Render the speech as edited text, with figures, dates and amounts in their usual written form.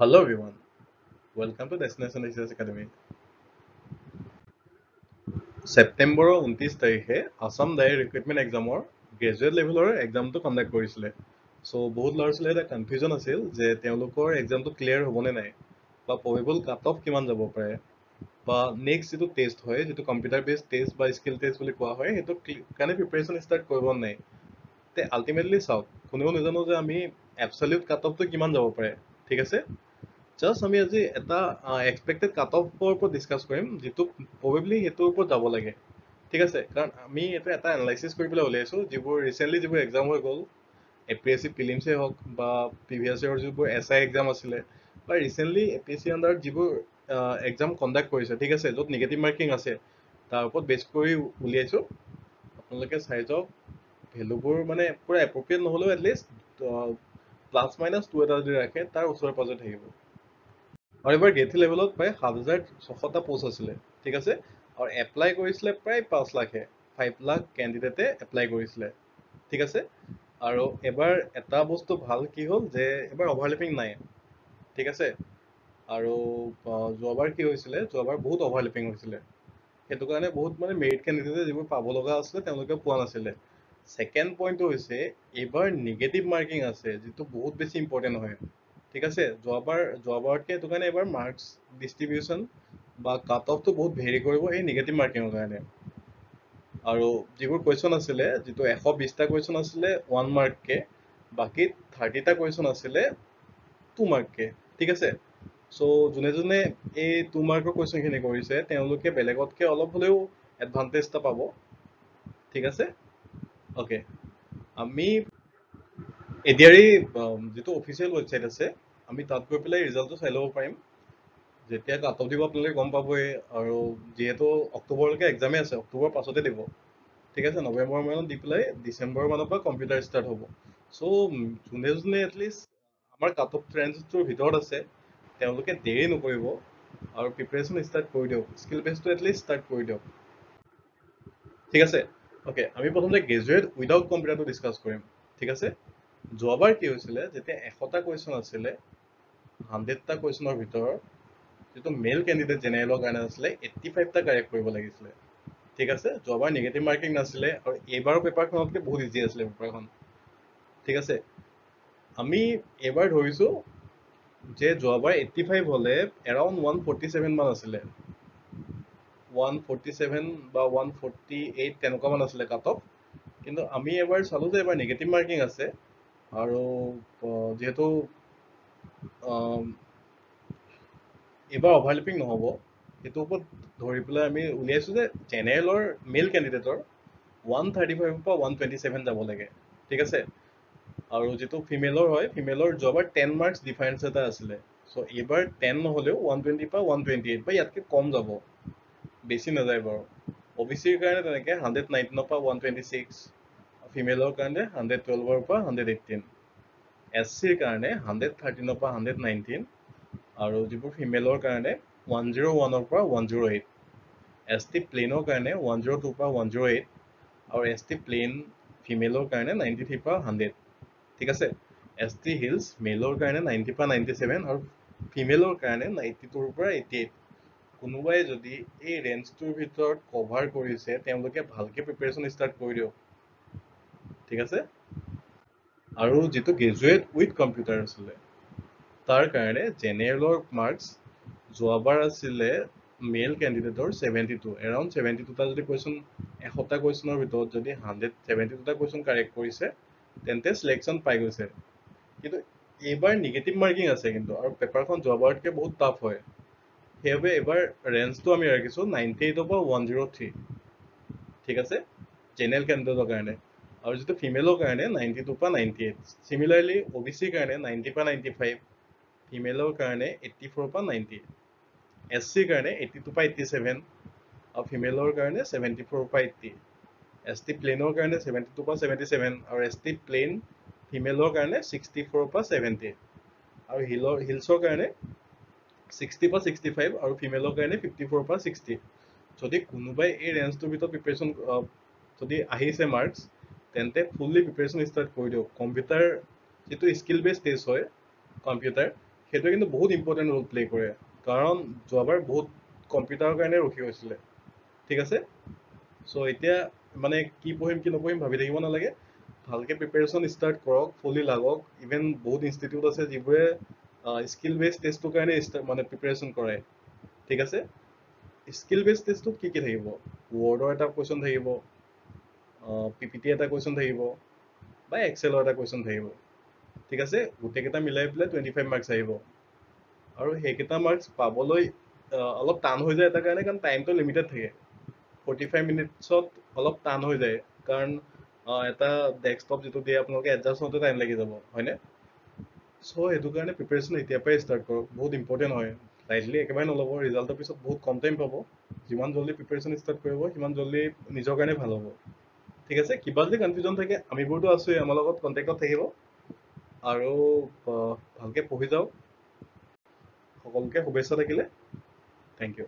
Hello everyone, welcome to Destination Research Academy. September 29 তাৰিখে Assam direct recruitment এক্সামৰ graduate লেভেলৰ এক্সামটো conduct কৰিছিলে। চ' বহুত ল'ৰা ছোৱালীৰ এটা কনফিউজন আছিল যে তেওঁলোকৰ এক্সামটো ক্লিয়াৰ হ'বনে নাই বা প্ৰবেবল কাট অফ কিমান যাব পাৰে বা নেক্সট যিটো টেষ্ট হয় যিটো কম্পিউটাৰ বেছড টেষ্ট বা স্কিল টেষ্ট বুলি কোৱা হয় সেইটো কাৰণে প্ৰিপেৰেশ্যন ষ্টাৰ্ট কৰিব নাই। তে আল্টিমেটলি চাওক কোনেও নাজানো যে আমি এবছলিউট কাট অফটো কিমান যাব পাৰে, ঠিক আছে। জাষ্ট আমি আজি এটা এক্সপেক্টেড কাট অফৰ ওপৰত ডিছকাছ কৰিম যিটো প্ৰবেবলি সেইটোৰ ওপৰত যাব লাগে, ঠিক আছে। কাৰণ আমি এইটো এটা এনালাইচিছ কৰি পেলাই উলিয়াইছোঁ যিবোৰ ৰিচেণ্টলি যিবোৰ এক্সাম হৈ গ'ল, APSC প্ৰিলিমছেই হওক বা প্ৰিভিয়াছ ইয়েৰৰ যিবোৰ SI এক্সাম আছিলে বা ৰিচেণ্টলি APSC আণ্ডাৰত যিবোৰ এক্সাম কণ্ডাক্ট কৰিছে, ঠিক আছে, য'ত নিগেটিভ মাৰ্কিং আছে তাৰ ওপৰত বেছ কৰি উলিয়াইছোঁ। আপোনালোকে চাই যাওক, ভেলুবোৰ মানে পূৰা এপ্ৰপ্ৰিয়েট নহ'লেও এটলিষ্ট +- 2 এটা যদি ৰাখে তাৰ ওচৰে পাজৰে থাকিব। আৰু এইবাৰ গেট লেভেলত প্ৰায় 7,600টা পোষ্ট আছিলে, ঠিক আছে। আৰু এপ্লাই কৰিছিলে প্ৰায় 5 লাখে, 5 লাখ কেণ্ডিডেটে এপ্লাই কৰিছিলে, ঠিক আছে। আৰু এবাৰ এটা বস্তু ভাল কি হ'ল যে এবাৰ অভাৰলেপিং নাই, ঠিক আছে। আৰু যোৱাবাৰ কি হৈছিলে, যোৱাবাৰ বহুত অভাৰলেপিং হৈছিলে, সেইটো কাৰণে বহুত মানে মেৰিট কেণ্ডিডেটে যিবোৰ পাব লগা আছিলে তেওঁলোকে পোৱা নাছিলে। ছেকেণ্ড পইণ্টটো হৈছে এইবাৰ নিগেটিভ মাৰ্কিং আছে যিটো বহুত বেছি ইম্পৰ্টেণ্ট হয়, ঠিক আছে। যোৱাবাৰতকৈ সেইটো কাৰণে এবাৰ মাৰ্কছ ডিষ্ট্ৰিবিউশ্যন বা কাট অফটো বহুত ভেৰি কৰিব এই নিগেটিভ মাৰ্কিঙৰ কাৰণে। আৰু যিবোৰ কুৱেশ্যন আছিলে, যিটো 120টা কুৱেশ্যন আছিলে 1 মাৰ্ককে, বাকী 30টা কুৱেশ্যন আছিলে 2 মাৰ্ককে, ঠিক আছে। চ' যোনে যোনে এই 2 মাৰ্কৰ কুৱেশ্যনখিনি কৰিছে তেওঁলোকে বেলেগতকৈ অলপ হ'লেও এডভান্টেজ এটা পাব, ঠিক আছে। অ'কে, আমি এডিআৰই যিটো অফিচিয়েল ৱেবছাইট আছে আমি তাত গৈ পেলাই ৰিজাল্টটো চাই ল'ব পাৰিম। যেতিয়া কাট অফ দিব আপোনালোকে গম পাবই। আৰু যিহেতু অক্টোবৰলৈকে এক্সামেই আছে, অক্টোবৰ পাছতে দিব, ঠিক আছে। নৱেম্বৰ মানত দি পেলাই ডিচেম্বৰ মানৰ পৰা কম্পিউটাৰ ষ্টাৰ্ট হ'ব। চ' যোনে যোনে এটলিষ্ট আমাৰ কাট অফ ৰেঞ্জটোৰ ভিতৰত আছে তেওঁলোকে দেৰি নকৰিব আৰু প্ৰিপেৰেশ্যন ষ্টাৰ্ট কৰি দিয়ক, স্কিল বেছটো এটলিষ্ট ষ্টাৰ্ট কৰি দিয়ক, ঠিক আছে। অ'কে, আমি প্ৰথমতে গ্ৰেজুৱেট উইদাউট কম্পিউটাৰটো ডিছকাছ কৰিম, ঠিক আছে। যোৱাবাৰ কি হৈছিলে, যেতিয়া 100টা কুৱেশ্যন আছিলে 100টা কুৱেশ্যনৰ ভিতৰত যিটো মেল কেণ্ডিডেট জেনেৰেলৰ কাৰণে আছিলে 85টা কাৰেক্ট কৰিব লাগিছিলে, ঠিক আছে। যোৱাবাৰ নিগেটিভ মাৰ্কিং নাছিলে আৰু এইবাৰৰ পেপাৰখনতকৈ বহুত ইজি আছিলে পেপাৰখন, ঠিক আছে। আমি এইবাৰ ধৰিছোঁ যে যোৱাবাৰ 85 হ'লে এৰাউণ্ড 147 মান আছিলে, 147 বা 148 তেনেকুৱা মান আছিলে কাট অফ। কিন্তু আমি এবাৰ চালোঁ যে এবাৰ নিগেটিভ মাৰ্কিং আছে আৰু যিহেতু এইবাৰ অভাৰলেপিং নহ'ব সেইটোৰ ওপৰত ধৰি পেলাই আমি উলিয়াইছোঁ যে জেনেৰেলৰ মেল কেণ্ডিডেটৰ 135 পৰা 127 যাব লাগে, ঠিক আছে। আৰু যিটো ফিমেলৰ হয়, ফিমেলৰ যোৱাবাৰ 10 মাৰ্কছ ডিফাৰেঞ্চ এটা আছিলে। চ' এইবাৰ 10 নহ'লেও 120 পৰা 128 বা ইয়াতকৈ কম যাব, বেছি নাযায় বাৰু। OBCৰ কাৰণে তেনেকৈ 119 পৰা 126, ফিমেলৰ কাৰণে 112ৰ পৰা 118, SCৰ কাৰণে 113 পৰা 119, আৰু যিবোৰ ফিমেলৰ কাৰণে 101ৰ পৰা 108, ST প্লেইনৰ কাৰণে 102 পৰা 108, আৰু ST প্লেইন ফিমেলৰ কাৰণে 93 পৰা 100, ঠিক আছে। ST হিলছ মেলৰ কাৰণে 90 পৰা 97 আৰু ফিমেলৰ কাৰণে 92ৰ পৰা 88। কোনোবাই যদি এই ৰেঞ্জটোৰ ভিতৰত কভাৰ কৰিছে তেওঁলোকে ভালকৈ প্ৰিপেৰেশ্যন ষ্টাৰ্ট কৰি দিয়ক, ঠিক আছে। আৰু যিটো গ্ৰেজুৱেট উইথ কম্পিউটাৰ আছিলে তাৰ কাৰণে জেনেৰেলৰ মাৰ্কছ যোৱাবাৰ আছিলে মেল কেণ্ডিডেটৰ 72, এৰাউণ্ড 72টা যদি কুৱেশ্যন 100টা কুৱেশ্যনৰ ভিতৰত যদি 172টা কুৱেশ্যন কাৰেক্ট কৰিছে তেন্তে চিলেকশ্যন পাই গৈছে। কিন্তু এইবাৰ নিগেটিভ মাৰ্কিং আছে কিন্তু, আৰু পেপাৰখন যোৱাবাৰতকৈ বহুত টাফ হয়, সেইবাবে এইবাৰ ৰেঞ্জটো আমি ৰাখিছোঁ 98 পৰা 103, ঠিক আছে, জেনেৰেল কেণ্ডিডেটৰ কাৰণে। আৰু যিটো ফিমেলৰ কাৰণে 92 পৰা 98, চিমিলাৰলি OBCৰ কাৰণে 90 পৰা 95, ফিমেলৰ কাৰণে 84 পৰা 90, SCৰ কাৰণে 82 পৰা 87, আৰু ফিমেলৰ কাৰণে 74 পৰা 80, ST প্লেইনৰ কাৰণে 72 পৰা 77, আৰু ST প্লেইন ফিমেলৰ কাৰণে 64 পৰা 70, আৰু হিলছৰ কাৰণে 60 পৰা 65, আৰু ফিমেলৰ কাৰণে 54 পৰা 60। যদি কোনোবাই এই ৰেঞ্জটোৰ ভিতৰত প্ৰিপেৰেশ্যন যদি আহিছে মাৰ্কছ তেন্তে ফুল্লি প্ৰিপেৰেশ্যন ষ্টাৰ্ট কৰি দিয়ক। কম্পিউটাৰ যিটো স্কিল বেছ টেষ্ট হয় কম্পিউটাৰ, সেইটোৱে কিন্তু বহুত ইম্পৰ্টেণ্ট ৰোল প্লে কৰে, কাৰণ যোৱাবাৰ বহুত কম্পিউটাৰৰ কাৰণে ৰখি হৈছিলে। ঠিক আছে, চ' এতিয়া মানে কি পঢ়িম কি নপঢ়িম ভাবি থাকিব নালাগে, ভালকৈ প্ৰিপেৰেশ্যন ষ্টাৰ্ট কৰক, ফুলি লাগক। ইভেন বহুত ইনষ্টিটিউট আছে যিবোৰে স্কিল বেছ টেষ্টটোৰ কাৰণে মানে প্ৰিপেৰেশ্যন কৰায়। ঠিক আছে, স্কিল বেছ টেষ্টটোত কি কি থাকিব? ৱৰ্ডৰ এটা কুৱেশ্যন থাকিব, PPT এটা কুৱেশ্যন থাকিব, বা এক্সেলৰ এটা কুৱেশ্যন থাকিব। ঠিক আছে, গোটেইকেইটা মিলাই পেলাই 25 মাৰ্কছ আহিব। আৰু সেইকেইটা মাৰ্কছ পাবলৈ অলপ টান হৈ যায় এটা কাৰণে, কাৰণ টাইমটো লিমিটেড থাকে। 45 মিনিটছত অলপ টান হৈ যায়, কাৰণ এটা ডেস্কটপ যিটো দিয়ে আপোনালোকে এডজাষ্ট হওঁতে টাইম লাগি যাব, হয়নে? চ' সেইটো কাৰণে প্ৰিপেৰেশ্যন এতিয়াৰ পৰাই ষ্টাৰ্ট কৰক, বহুত ইম্পৰ্টেণ্ট হয়। লাইটলি একেবাৰে নল'ব, ৰিজাল্টৰ পিছত বহুত কম টাইম পাব। যিমান জল্দি প্ৰিপেৰেশ্যন ষ্টাৰ্ট কৰিব সিমান জল্দি নিজৰ কাৰণে ভাল হ'ব। ঠিক আছে, কিবা যদি কনফিউজন থাকে আমিবোৰতো আছোৱেই, আমাৰ লগত কণ্টেক্টত থাকিব। আৰু ভালকৈ পঢ়ি যাওক। সকলোকে শুভেচ্ছা থাকিলে। Thank U.